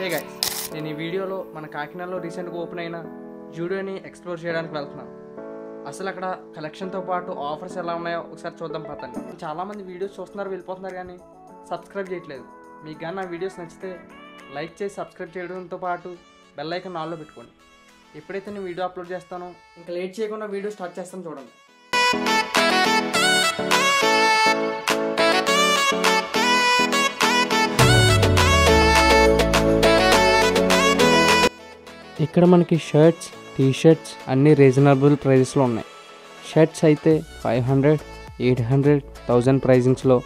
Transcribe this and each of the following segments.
Hey guys, నేను ఈ వీడియోలో మన కాకినాడలో రీసెంట్గా ఓపెన్ అయిన జూడియోని ఎక్స్ప్లోర్ చేయడానికి వెళ్తున్నాను. అసలు అక్కడ కలెక్షన్తో పాటు ఆఫర్స్ ఎలా ఉన్నాయో ఒకసారి చూద్దాం పదండి. చాలామంది వీడియోస్ చూస్తున్నారు, వెళ్ళిపోతున్నారు, కానీ సబ్స్క్రైబ్ చేయట్లేదు. మీకు కానీ నా వీడియోస్ నచ్చితే లైక్ చేసి సబ్స్క్రైబ్ చేయడంతో పాటు బెల్ ఐకాన్ ఆన్లో పెట్టుకోండి. ఎప్పుడైతే నేను వీడియో అప్లోడ్ చేస్తానో ఇంకా లేట్ చేయకుండా వీడియో స్టార్ట్ చేస్తాను, చూడండి. ఇక్కడ మనకి షర్ట్స్, టీషర్ట్స్ అన్నీ రీజనబుల్ ప్రైజెస్లో ఉన్నాయి. షర్ట్స్ అయితే 500, 800, 1000 ప్రైజింగ్స్లో,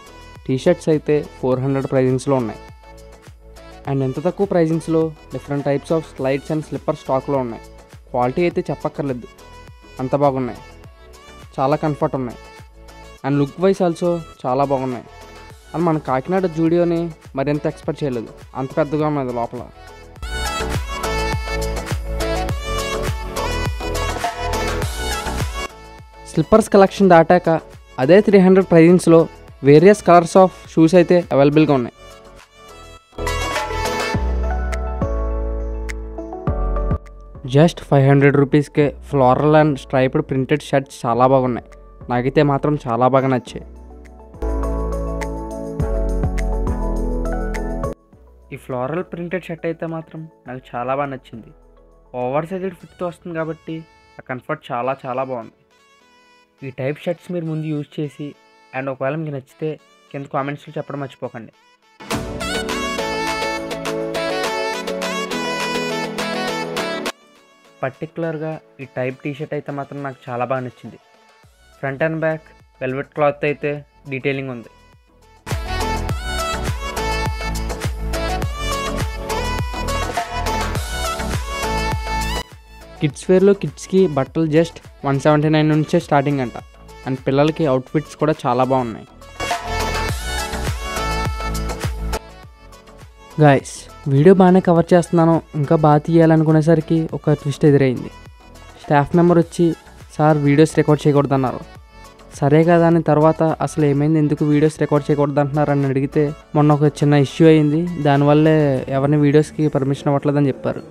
టీషర్ట్స్ అయితే 400 ప్రైజింగ్స్లో ఉన్నాయి. అండ్ ఎంత తక్కువ ప్రైజింగ్స్లో different types of slides and slipper స్టాక్లో ఉన్నాయి. క్వాలిటీ అయితే చెప్పక్కర్లేదు, అంత బాగున్నాయి, చాలా కంఫర్ట్ ఉన్నాయి. అండ్ లుక్ వైజ్ ఆల్సో చాలా బాగున్నాయి. అండ్ మన కాకినాడ జూడియోని మరింత ఎక్స్పెక్ట్ చేయలేదు, అంత పెద్దగా ఉన్నది లోపల. స్లిప్పర్స్ కలెక్షన్ దాటాక అదే 300 ప్రైజింగ్స్లో వేరియస్ కలర్స్ ఆఫ్ షూస్ అయితే అవైలబుల్గా ఉన్నాయి. జస్ట్ 500 రూపీస్కే floral and striped printed shirts చాలా బాగున్నాయి. నాకైతే మాత్రం చాలా బాగా నచ్చాయి. ఈ ఫ్లోరల్ ప్రింటెడ్ షర్ట్ అయితే మాత్రం నాకు చాలా బాగా నచ్చింది. ఓవర్ సైజ్డ్ ఫిట్తో వస్తుంది కాబట్టి ఆ కంఫర్ట్ చాలా చాలా బాగుంది. ఈ టైప్ షర్ట్స్ మీరు ముందు యూజ్ చేసి అండ్ ఒకవేళ మీకు నచ్చితే కింద కామెంట్స్లో చెప్పడం మర్చిపోకండి. పర్టికులర్గా ఈ టైప్ టీషర్ట్ అయితే మాత్రం నాకు చాలా బాగా నచ్చింది. Front and back velvet cloth అయితే డీటెయిలింగ్ ఉంది. కిడ్స్ వేర్లో కిడ్స్కి బట్టలు జస్ట్ 179 నుంచే స్టార్టింగ్ అంట. అండ్ పిల్లలకి అవుట్ఫిట్స్ కూడా చాలా బాగున్నాయి. గాయస్, వీడియో బాగానే కవర్ చేస్తున్నాను, ఇంకా బాగా తీయాలనుకునేసరికి ఒక ట్విస్ట్ ఎదురైంది. స్టాఫ్ మెంబర్ వచ్చి సార్ వీడియోస్ రికార్డ్ చేయకూడదన్నారు. సరే కదా అని తర్వాత అసలు ఏమైంది, ఎందుకు వీడియోస్ రికార్డ్ చేయకూడదు అంటున్నారు అని అడిగితే మొన్న ఒక చిన్న ఇష్యూ అయింది, దానివల్లే ఎవరిని వీడియోస్కి పర్మిషన్ ఇవ్వట్లేదని చెప్పారు.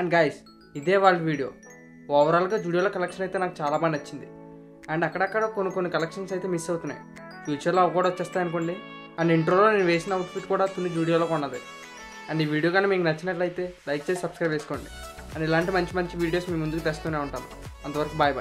అండ్ గైస్, ఇదే వాళ్ళ వీడియో. ఓవరాల్గా జూడియోలో కలెక్షన్ అయితే నాకు చాలా బాగా నచ్చింది. అండ్ అక్కడక్కడ కొన్ని కలెక్షన్స్ అయితే మిస్ అవుతున్నాయి. ఫ్యూచర్లో అవి కూడా వచ్చేస్తాయి అనుకోండి. అండ్ ఇంట్రోలో నేను వేసిన అవుట్ఫిట్ కూడా తుని జూడియోలో కొన్నది. అండ్ ఈ వీడియో కానీ మీకు నచ్చినట్లయితే లైక్ చేసి సబ్స్క్రైబ్ చేసుకోండి. అండ్ ఇలాంటి మంచి వీడియోస్ మీ ముందుకు తెస్తూనే ఉంటాను. అంతవరకు బాయ్.